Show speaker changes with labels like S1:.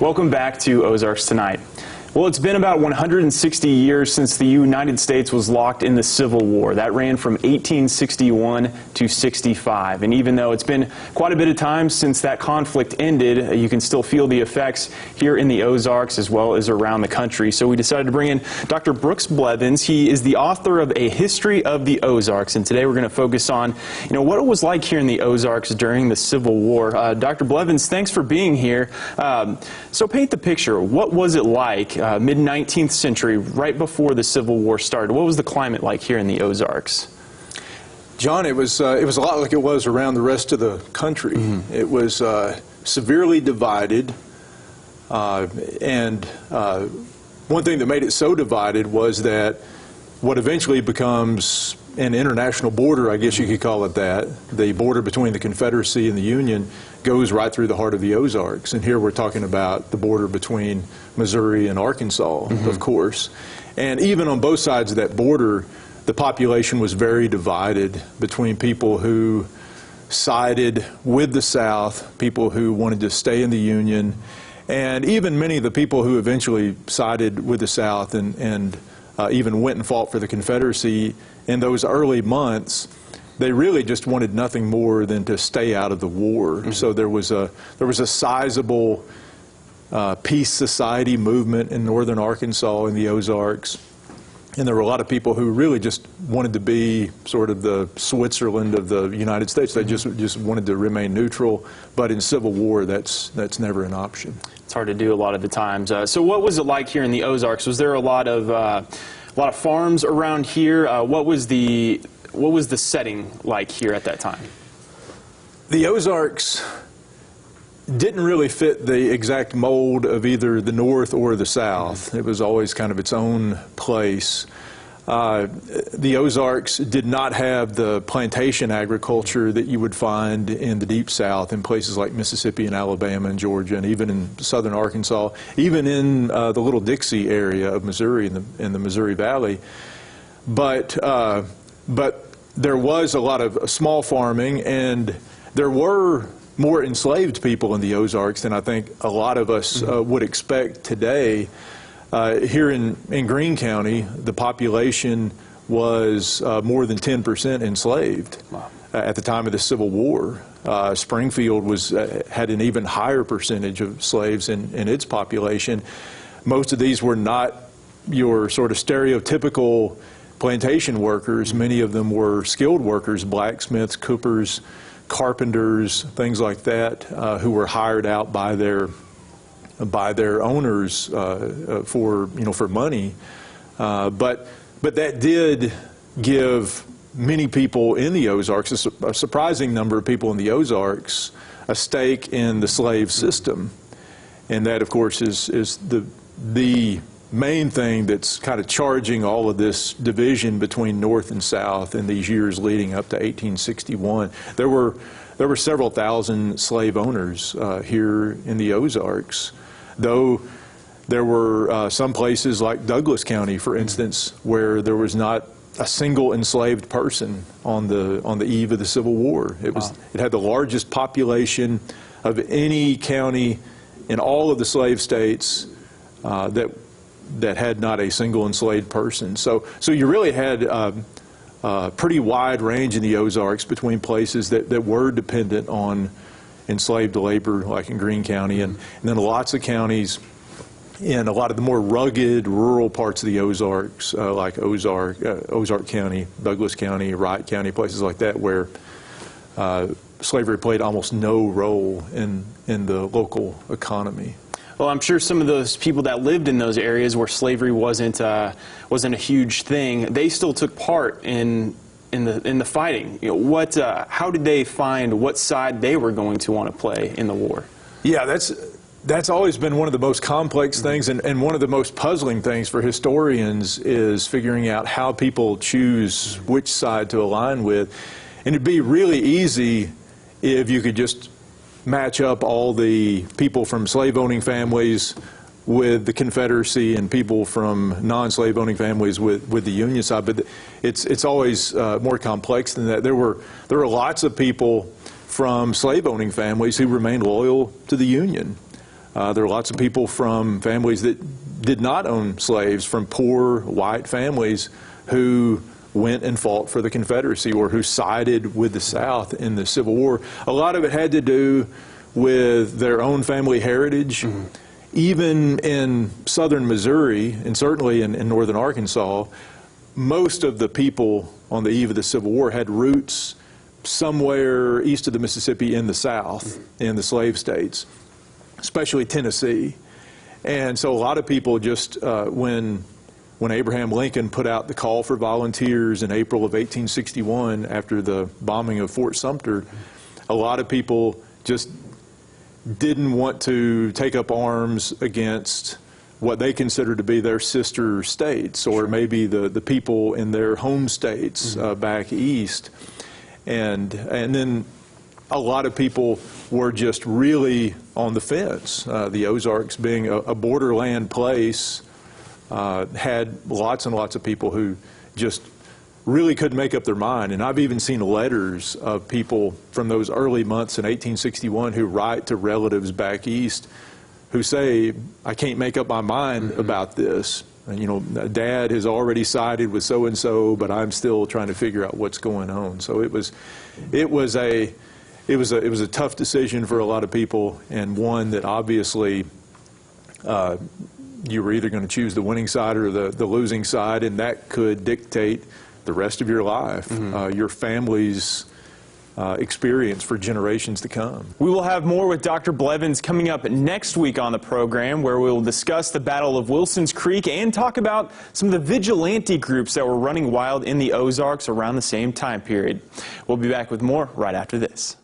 S1: Welcome back to Ozarks Tonight. Well, it's been about 160 years since the United States was locked in the Civil War. That ran from 1861 to 65. And even though it's been quite a bit of time since that conflict ended, you can still feel the effects here in the Ozarks as well as around the country. So we decided to bring in Dr. Brooks Blevins. He is the author of A History of the Ozarks. And today we're going to focus on, what it was like here in the Ozarks during the Civil War. Dr. Blevins, thanks for being here. So paint the picture. What was it like mid-19th century, right before the Civil War started? What was the climate like here in the Ozarks?
S2: John, it was a lot like it was around the rest of the country. Mm-hmm. It was severely divided, and one thing that made it so divided was that what eventually becomes an international border, I guess you could call it that, the border between the Confederacy and the Union, goes right through the heart of the Ozarks. And here we're talking about the border between Missouri and Arkansas, mm-hmm. of course. And even on both sides of that border, the population was very divided between people who sided with the South, people who wanted to stay in the Union, and even many of the people who eventually sided with the South and even went and fought for the Confederacy in those early months. They really just wanted nothing more than to stay out of the war. Mm-hmm. So there was a sizable peace society movement in northern Arkansas in the Ozarks, and there were a lot of people who really just wanted to be sort of the Switzerland of the United States. They just wanted to remain neutral, but in Civil War, that's never an option.
S1: It's hard to do a lot of the times. So what was it like here in the Ozarks? Was there a lot of farms around here? What was the setting like here at that time?
S2: The Ozarks didn't really fit the exact mold of either the North or the South. Mm-hmm. It was always kind of its own place. The Ozarks did not have the plantation agriculture that you would find in the Deep South in places like Mississippi and Alabama and Georgia, and even in southern Arkansas, even in the Little Dixie area of Missouri in the Missouri Valley. But there was a lot of small farming, and there were more enslaved people in the Ozarks than I think a lot of us would expect today. Here in Greene County, the population was more than 10% enslaved. Wow. At the time of the Civil War. Springfield had an even higher percentage of slaves in its population. Most of these were not your sort of stereotypical plantation workers. Many of them were skilled workers, blacksmiths, coopers, carpenters, things like that, who were hired out by their owners for money. But that did give many people in the Ozarks, a surprising number of people in the Ozarks, a stake in the slave system. And that, of course, is the main thing that's kind of charging all of this division between North and South in these years leading up to 1861. There were several thousand slave owners here in the Ozarks, though there were some places like Douglas County, for instance, where there was not a single enslaved person on the eve of the Civil War. It had the largest population of any county in all of the slave states that had not a single enslaved person. So you really had a pretty wide range in the Ozarks between places that were dependent on enslaved labor, like in Greene County, and then lots of counties in a lot of the more rugged rural parts of the Ozarks, like Ozark County, Douglas County, Wright County, places like that, where slavery played almost no role in the local economy.
S1: Well, I'm sure some of those people that lived in those areas where slavery wasn't a huge thing, they still took part in the fighting. How did they find what side they were going to want to play in the war?
S2: Yeah, that's always been one of the most complex things, and one of the most puzzling things for historians is figuring out how people choose which side to align with. And it'd be really easy if you could just match up all the people from slave-owning families with the Confederacy and people from non-slave-owning families with the Union side, but it's always more complex than that. There were lots of people from slave-owning families who remained loyal to the Union. There are lots of people from families that did not own slaves, from poor white families who went and fought for the Confederacy or who sided with the South in the Civil War. A lot of it had to do with their own family heritage. Even in southern Missouri, and certainly in northern Arkansas, most of the people on the eve of the Civil War had roots somewhere east of the Mississippi in the South, in the slave states, especially Tennessee. And so a lot of people just, when Abraham Lincoln put out the call for volunteers in April of 1861 after the bombing of Fort Sumter, a lot of people just didn't want to take up arms against what they considered to be their sister states, or maybe the people in their home states back east. And then a lot of people were just really on the fence. The Ozarks, being a borderland place, had lots and lots of people who just really couldn't make up their mind. And I've even seen letters of people from those early months in 1861 who write to relatives back east who say, I can't make up my mind about this. And, you know, Dad has already sided with so-and-so, but I'm still trying to figure out what's going on. So it was a tough decision for a lot of people, and one that obviously you were either going to choose the winning side or the losing side, and that could dictate the rest of your life, your family's experience for generations to come.
S1: We will have more with Dr. Blevins coming up next week on the program, where we will discuss the Battle of Wilson's Creek and talk about some of the vigilante groups that were running wild in the Ozarks around the same time period. We'll be back with more right after this.